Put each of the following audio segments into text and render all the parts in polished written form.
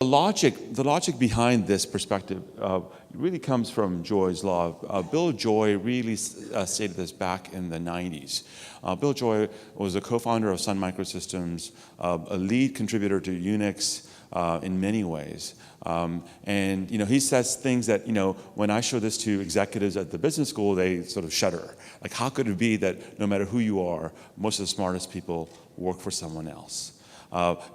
The logic behind this perspective really comes from Joy's law. Bill Joy really stated this back in the 90s. Bill Joy was a co-founder of Sun Microsystems, a lead contributor to Unix in many ways. And he says things that, when I show this to executives at the business school, they sort of shudder. Like, how could it be that no matter who you are, most of the smartest people work for someone else?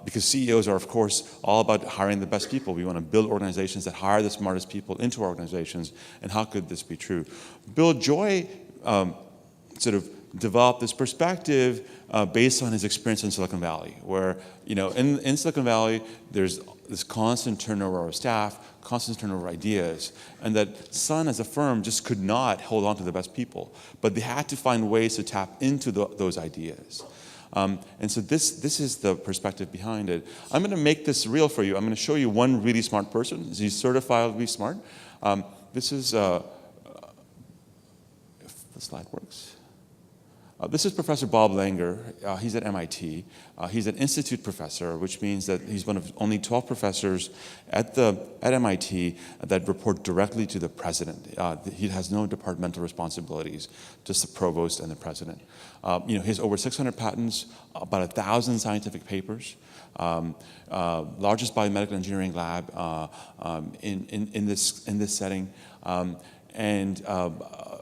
Because CEOs are, of course, all about hiring the best people. We want to build organizations that hire the smartest people into our organizations. And how could this be true? Bill Joy sort of developed this perspective based on his experience in Silicon Valley, where, in Silicon Valley, there's this constant turnover of staff, constant turnover of ideas, and that Sun as a firm just could not hold on to the best people. But they had to find ways to tap into those ideas. And so this is the perspective behind it. I'm going to make this real for you. I'm going to show you one really smart person. He's certifiably smart. This is, if the slide works. This is Professor Bob Langer. He's at MIT. He's an institute professor, which means that he's one of only 12 professors at MIT that report directly to the president. He has no departmental responsibilities, just the provost and the president. He has over 600 patents, about 1,000 scientific papers, largest biomedical engineering lab in this setting, and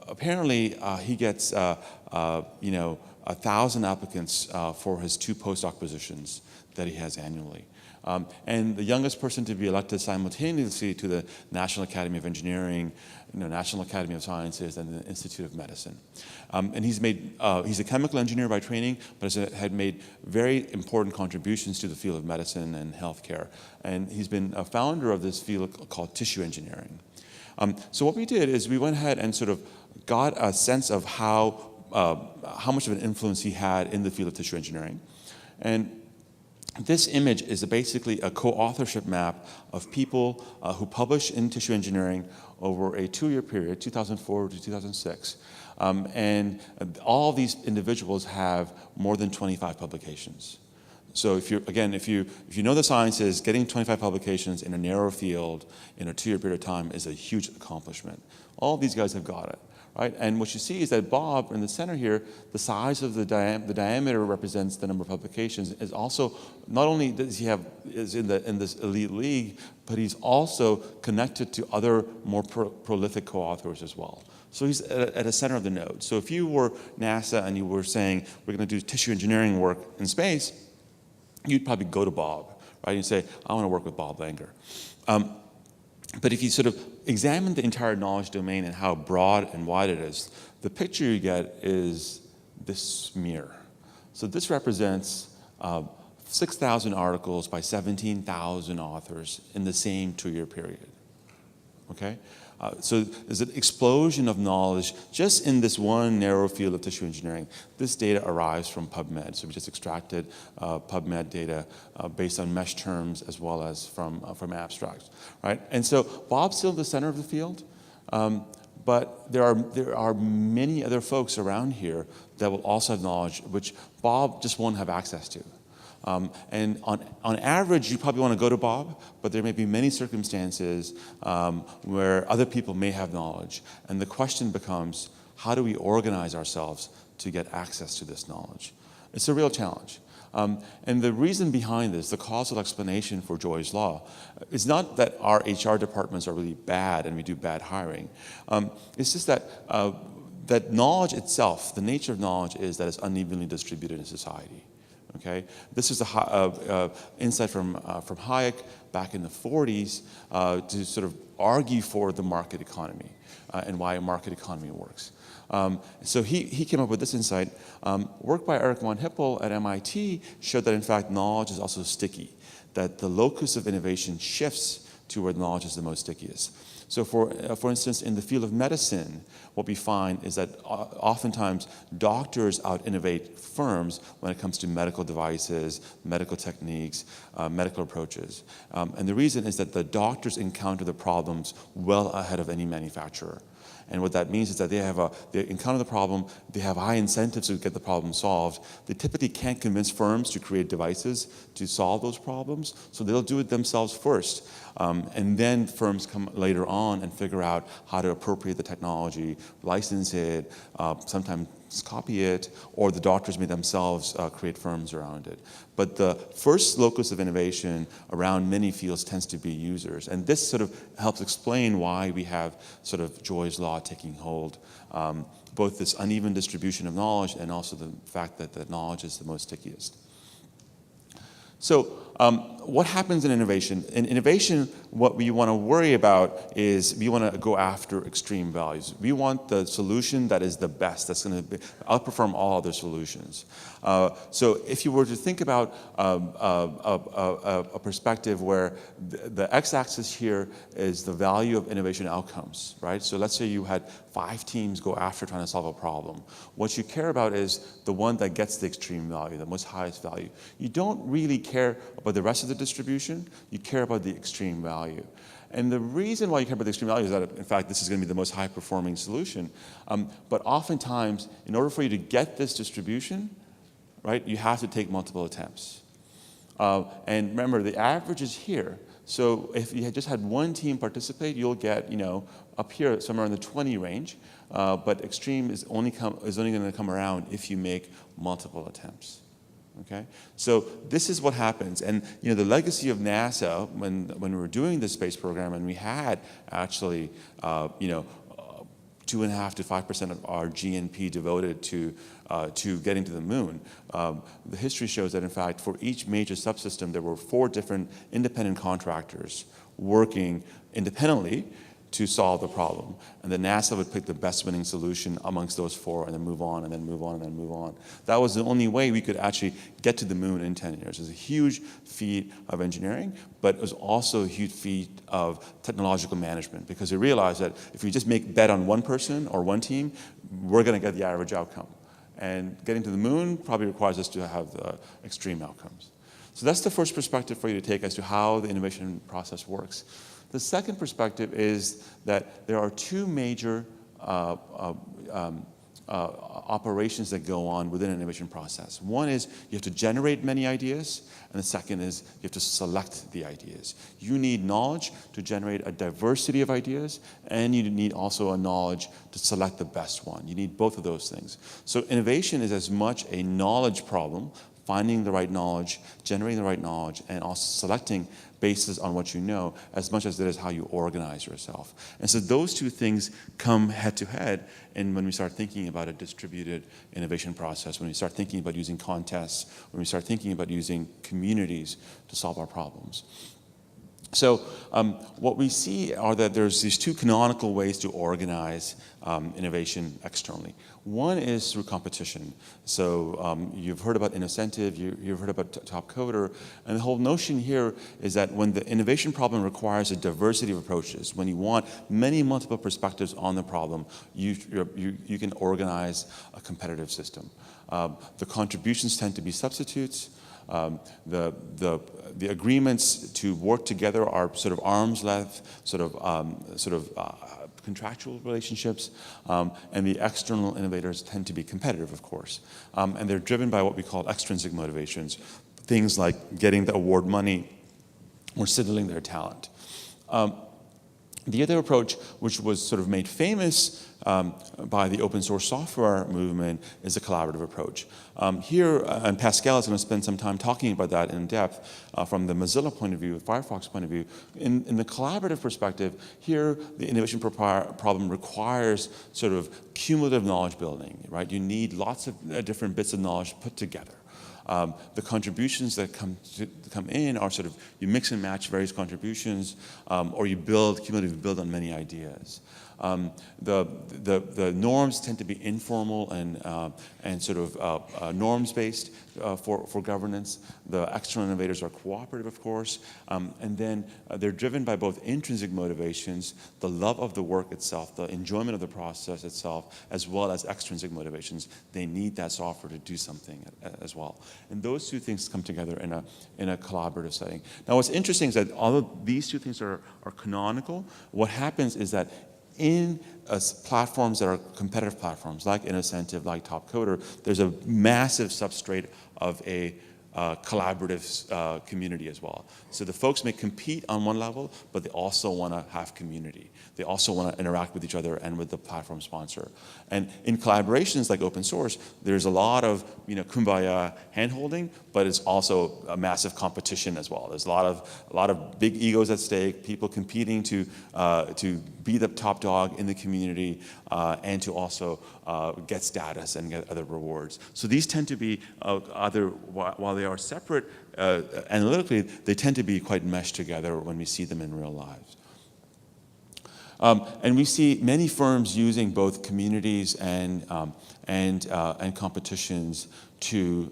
apparently he gets 1,000 applicants for his 2 postdoc positions that he has annually. And the youngest person to be elected simultaneously to the National Academy of Engineering, National Academy of Sciences, and the Institute of Medicine. And he's a chemical engineer by training, but had made very important contributions to the field of medicine and healthcare. And he's been a founder of this field called tissue engineering. So what we did is we went ahead and sort of got a sense of how much of an influence he had in the field of tissue engineering. And this image is basically a co-authorship map of people who published in tissue engineering over a 2-year period, 2004 to 2006. And all these individuals have more than 25 publications. So if you know the sciences, getting 25 publications in a narrow field in a 2-year period of time is a huge accomplishment. All these guys have got it. Right? And what you see is that Bob, in the center here, the size of the diameter represents the number of publications. Is also, not only does he is in this elite league, but he's also connected to other more prolific co-authors as well. So he's at the center of the node. So if you were NASA and you were saying, we're going to do tissue engineering work in space, you'd probably go to Bob, right? And say, I want to work with Bob Langer. But if you sort of examine the entire knowledge domain and how broad and wide it is, the picture you get is this smear. So this represents 6,000 articles by 17,000 authors in the same 2-year period. Okay? So there's an explosion of knowledge just in this one narrow field of tissue engineering. This data arrives from PubMed. So we just extracted PubMed data based on mesh terms as well as from abstracts, right? And so Bob's still the center of the field, but there are many other folks around here that will also have knowledge which Bob just won't have access to. And on average, you probably want to go to Bob, but there may be many circumstances where other people may have knowledge. And the question becomes, how do we organize ourselves to get access to this knowledge? It's a real challenge. And the reason behind this, the causal explanation for Joy's law, is not that our HR departments are really bad and we do bad hiring. It's just that that knowledge itself, the nature of knowledge is that it's unevenly distributed in society. Okay, this is an insight from Hayek back in the 40s to sort of argue for the market economy and why a market economy works. So he came up with this insight. Work by Eric von Hippel at MIT showed that in fact knowledge is also sticky, that the locus of innovation shifts to where knowledge is the most stickiest. So for instance, in the field of medicine, what we find is that oftentimes doctors out-innovate firms when it comes to medical devices, medical techniques, medical approaches. And the reason is that the doctors encounter the problems well ahead of any manufacturer. And what that means is that they encounter the problem, they have high incentives to get the problem solved. They typically can't convince firms to create devices to solve those problems, so they'll do it themselves first. And then firms come later on and figure out how to appropriate the technology, license it, sometimes copy it, or the doctors may themselves create firms around it. But the first locus of innovation around many fields tends to be users. And this sort of helps explain why we have sort of Joy's law taking hold. Both this uneven distribution of knowledge and also the fact that the knowledge is the most stickiest. So what happens in innovation? In innovation, what we want to worry about is we want to go after extreme values. We want the solution that is the best, that's going to outperform all other solutions. So if you were to think about a perspective where the x-axis here is the value of innovation outcomes, right? So let's say you had 5 teams go after trying to solve a problem. What you care about is the one that gets the extreme value, the most highest value. You don't really care about the rest of the distribution, you care about the extreme value. And the reason why you care about the extreme value is that, in fact, this is going to be the most high-performing solution. But oftentimes, in order for you to get this distribution, right, you have to take multiple attempts. And remember, the average is here. So if you had just had one team participate, you'll get, up here somewhere in the 20 range. But extreme is only going to come around if you make multiple attempts. Okay, so this is what happens, and the legacy of NASA when we were doing this space program, and we had actually 2.5% to 5% of our GNP devoted to getting to the moon. The history shows that in fact for each major subsystem there were 4 different independent contractors working independently to solve the problem. And then NASA would pick the best winning solution amongst those 4 and then move on and then move on and then move on. That was the only way we could actually get to the moon in 10 years. It was a huge feat of engineering, but it was also a huge feat of technological management, because they realized that if you just make bet on one person or one team, we're gonna get the average outcome. And getting to the moon probably requires us to have the extreme outcomes. So that's the first perspective for you to take as to how the innovation process works. The second perspective is that there are 2 major operations that go on within an innovation process. One is you have to generate many ideas, and the second is you have to select the ideas. You need knowledge to generate a diversity of ideas, and you need also a knowledge to select the best one. You need both of those things. So innovation is as much a knowledge problem, finding the right knowledge, generating the right knowledge, and also selecting basis on what you know, as much as it is how you organize yourself. And so those 2 things come head to head, and when we start thinking about a distributed innovation process, when we start thinking about using contests, when we start thinking about using communities to solve our problems. So what we see are that there's these 2 canonical ways to organize innovation externally. One is through competition. So you've heard about incentive, you've heard about top coder, and the whole notion here is that when the innovation problem requires a diversity of approaches, when you want many multiple perspectives on the problem, you can organize a competitive system. The contributions tend to be substitutes. The agreements to work together are sort of arm's length, contractual relationships, and the external innovators tend to be competitive, of course. And they're driven by what we call extrinsic motivations, things like getting the award money or signaling their talent. The other approach, which was sort of made famous by the open source software movement, is a collaborative approach. Here, and Pascal is going to spend some time talking about that in depth from the Mozilla point of view, Firefox point of view. In the collaborative perspective, here the innovation problem requires sort of cumulative knowledge building, right? You need lots of different bits of knowledge put together. The contributions that come in are sort of, you mix and match various contributions, or you cumulatively build on many ideas. The norms tend to be informal and sort of norms-based for governance. The external innovators are cooperative, of course, and then they're driven by both intrinsic motivations, the love of the work itself, the enjoyment of the process itself, as well as extrinsic motivations. They need that software to do something as well. And those 2 things come together in a collaborative setting. Now, what's interesting is that all of these 2 things are canonical. What happens is that in platforms that are competitive platforms, like Innocentive, like Topcoder, there's a massive substrate of a collaborative community as well. So the folks may compete on one level, but they also want to have community. They also want to interact with each other and with the platform sponsor. And in collaborations like open source, there's a lot of kumbaya handholding, but it's also a massive competition as well. There's a lot of big egos at stake, people competing to be the top dog in the community and to also get status and get other rewards. So these tend to be either, while they are separate analytically, they tend to be quite meshed together when we see them in real lives. And we see many firms using both communities and competitions to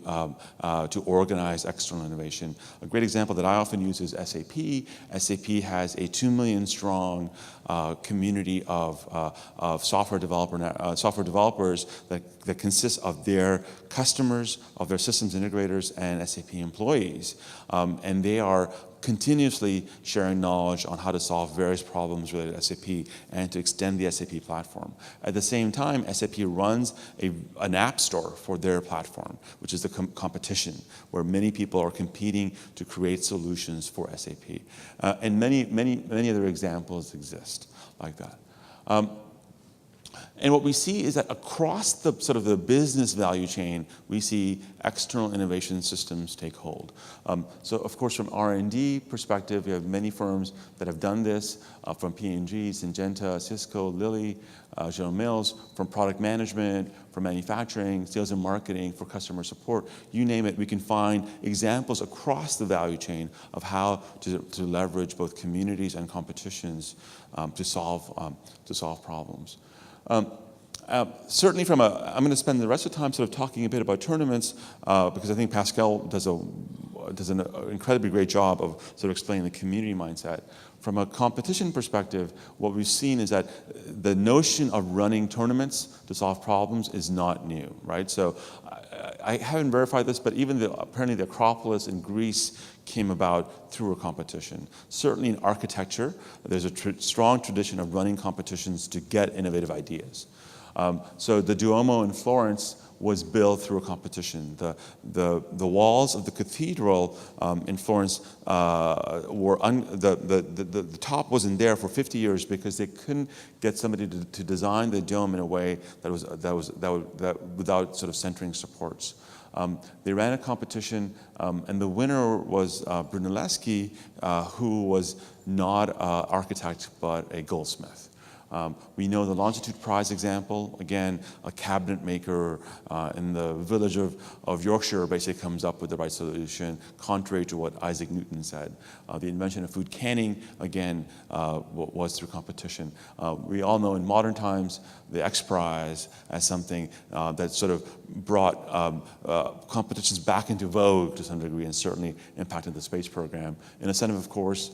organize external innovation. A great example that I often use is SAP. SAP has a 2 million strong community of software developers that consists of their customers, of their systems integrators, and SAP employees. And they are continuously sharing knowledge on how to solve various problems related to SAP and to extend the SAP platform. At the same time, SAP runs an app store for their platform, which is the competition, where many people are competing to create solutions for SAP. And many other examples exist like that. And what we see is that across the sort of the business value chain, we see external innovation systems take hold. So of course, from R&D perspective, we have many firms that have done this, from P&G, Syngenta, Cisco, Lilly, General Mills, from product management, from manufacturing, sales and marketing, for customer support, you name it, we can find examples across the value chain of how to leverage both communities and competitions to solve problems. Certainly I'm going to spend the rest of the time sort of talking a bit about tournaments because I think Pascal does an incredibly great job of sort of explaining the community mindset. From a competition perspective, what we've seen is that the notion of running tournaments to solve problems is not new, right? So I haven't verified this, but even apparently the Acropolis in Greece came about through a competition. Certainly in architecture, there's a strong tradition of running competitions to get innovative ideas. So the Duomo in Florence was built through a competition. The walls of the cathedral in Florence the top wasn't there for 50 years because they couldn't get somebody to design the dome in a way that without sort of centering supports. They ran a competition, and the winner was Brunelleschi, who was not an architect but a goldsmith. We know the Longitude Prize example, again, a cabinet maker in the village of Yorkshire basically comes up with the right solution, contrary to what Isaac Newton said. The invention of food canning, again, was through competition. We all know in modern times the X Prize as something that sort of brought competitions back into vogue to some degree and certainly impacted the space program. Innocentive, of course,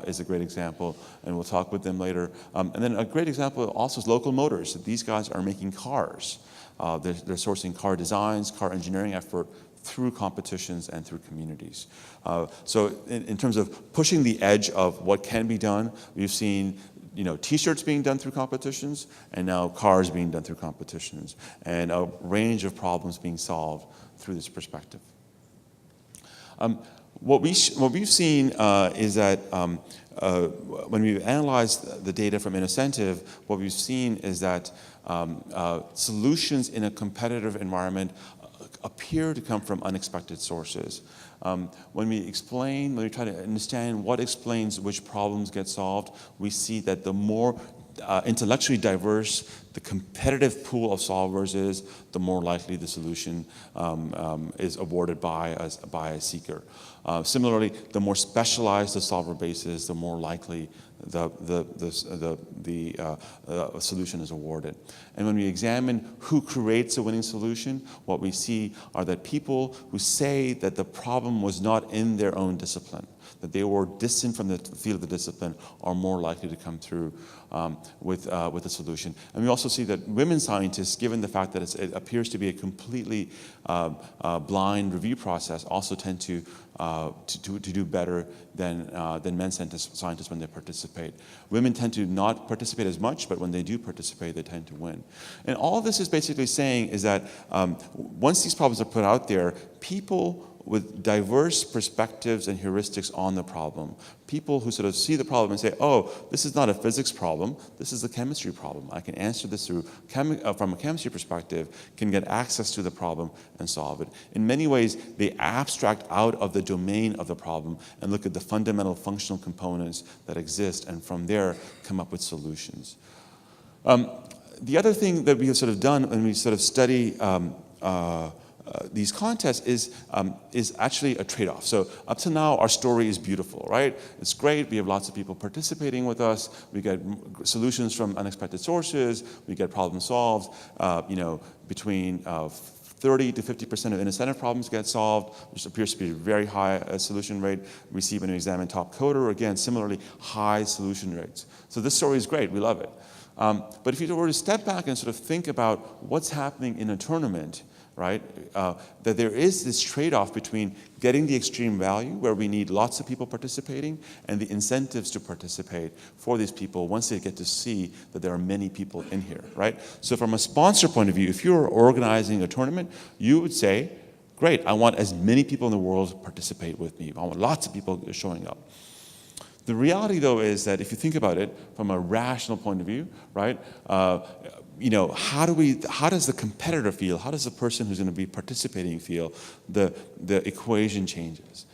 is a great example, and we'll talk with them later. And then a great example also is Local Motors. These guys are making cars. They're sourcing car designs, car engineering effort through competitions and through communities. So in terms of pushing the edge of what can be done, we've seen T-shirts being done through competitions, and now cars being done through competitions, and a range of problems being solved through this perspective. What we've seen is that when we've analyzed the data from Innocentive, what we've seen is that solutions in a competitive environment appear to come from unexpected sources. When we try to understand what explains which problems get solved, we see that the more intellectually diverse the competitive pool of solvers is, the more likely the solution is awarded by a seeker. Similarly, the more specialized the solver base is, the more likely the solution is awarded. And when we examine who creates a winning solution, what we see are that people who say that the problem was not in their own discipline, that they were distant from the field of the discipline are more likely to come through with a solution. And we also see that women scientists, given the fact that it appears to be a completely blind review process, also tend to do better than men scientists when they participate. Women tend to not participate as much, but when they do participate, they tend to win. And all this is basically saying is that once these problems are put out there, people with diverse perspectives and heuristics on the problem, people who sort of see the problem and say, oh, this is not a physics problem, this is a chemistry problem. I can answer this through from a chemistry perspective, can get access to the problem and solve it. In many ways, they abstract out of the domain of the problem and look at the fundamental functional components that exist, and from there come up with solutions. The other thing that we have sort of done when we sort of study these contests is actually a trade-off. So up to now, our story is beautiful, right? It's great. We have lots of people participating with us. We get solutions from unexpected sources. We get problems solved. Between 30 to 50% of incentive problems get solved, which appears to be a very high solution rate. We see when we examine top coder, again, similarly high solution rates. So this story is great. We love it. But if you were to step back and sort of think about what's happening in a tournament, right, that there is this trade-off between getting the extreme value, where we need lots of people participating, and the incentives to participate for these people once they get to see that there are many people in here, right? So from a sponsor point of view, if you're organizing a tournament, you would say, great, I want as many people in the world to participate with me. I want lots of people showing up. The reality, though, is that if you think about it from a rational point of view, right, how does the competitor feel? How does the person who's going to be participating feel? The equation changes.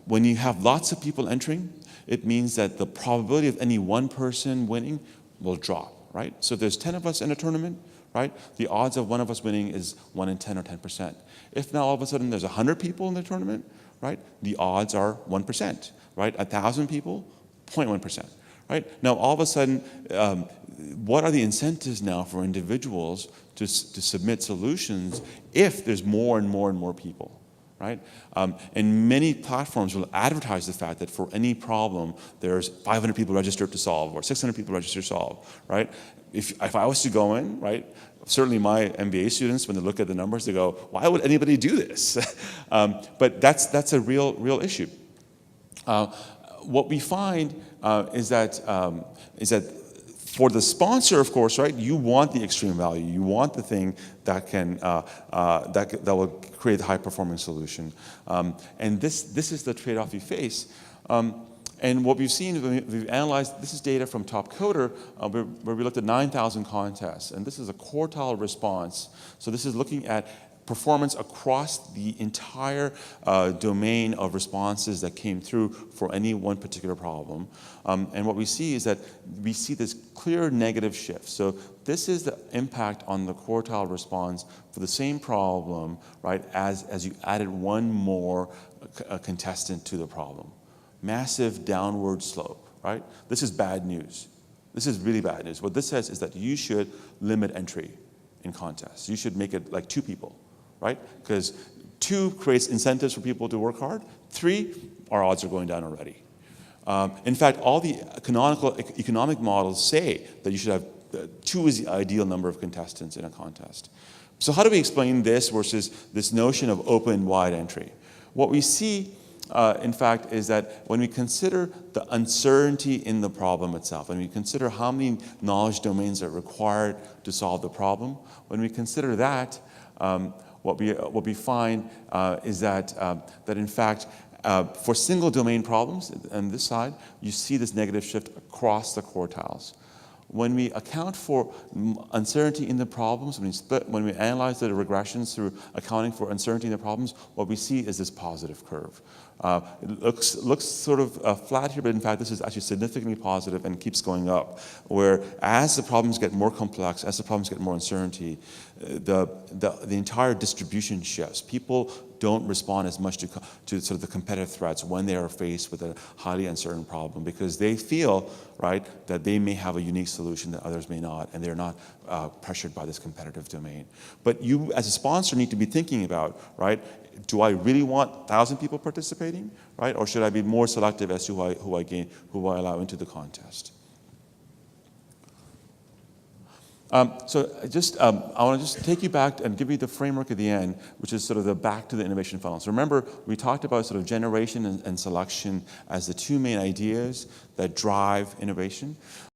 When you have lots of people entering, it means that the probability of any one person winning will drop, right? So if there's 10 of us in a tournament, right, the odds of one of us winning is 1 in 10 or 10%. If now all of a sudden there's 100 people in the tournament, right, the odds are 1%, right? 1,000 people, 0.1%. Right? Now, all of a sudden, what are the incentives now for individuals to submit solutions if there's more and more and more people? Right? And many platforms will advertise the fact that for any problem, there's 500 people registered to solve or 600 people registered to solve. Right? If I was to go in, right, certainly my MBA students, when they look at the numbers, they go, why would anybody do this? But that's a real issue. What we find is that for the sponsor, of course, right, you want the extreme value. You want the thing that can that will create a high-performing solution. And this is the trade-off you face. And what we've seen, we've analyzed, this is data from Top Coder, where we looked at 9,000 contests. And this is a quartile response. So this is looking at performance across the entire domain of responses that came through for any one particular problem. And what we see is that we see this clear negative shift. So this is the impact on the quartile response for the same problem, right, as you added one more contestant to the problem. Massive downward slope, right? This is bad news. This is really bad news. What this says is that you should limit entry in contests. You should make it like 2 people. Right? Because 2 creates incentives for people to work hard. 3, our odds are going down already. In fact, all the canonical economic models say that you should have 2 is the ideal number of contestants in a contest. So how do we explain this versus this notion of open, wide entry? What we see, in fact, is that when we consider the uncertainty in the problem itself, when we consider how many knowledge domains are required to solve the problem, when we consider that, what we find is that in fact, for single domain problems on this side, you see this negative shift across the quartiles. When we account for uncertainty in the problems, when we analyze the regressions through accounting for uncertainty in the problems, what we see is this positive curve. It looks sort of flat here, but in fact this is actually significantly positive and keeps going up, where as the problems get more complex, as the problems get more uncertainty, the entire distribution shifts. People don't respond as much to sort of the competitive threats when they are faced with a highly uncertain problem, because they feel, right, that they may have a unique solution that others may not, and they're not pressured by this competitive domain. But you, as a sponsor, need to be thinking about, right, do I really want 1,000 people participating, right? Or should I be more selective as to who I allow into the contest? I want to just take you back and give you the framework at the end, which is sort of the back to the innovation funnel. So remember, we talked about sort of generation and selection as the two main ideas that drive innovation.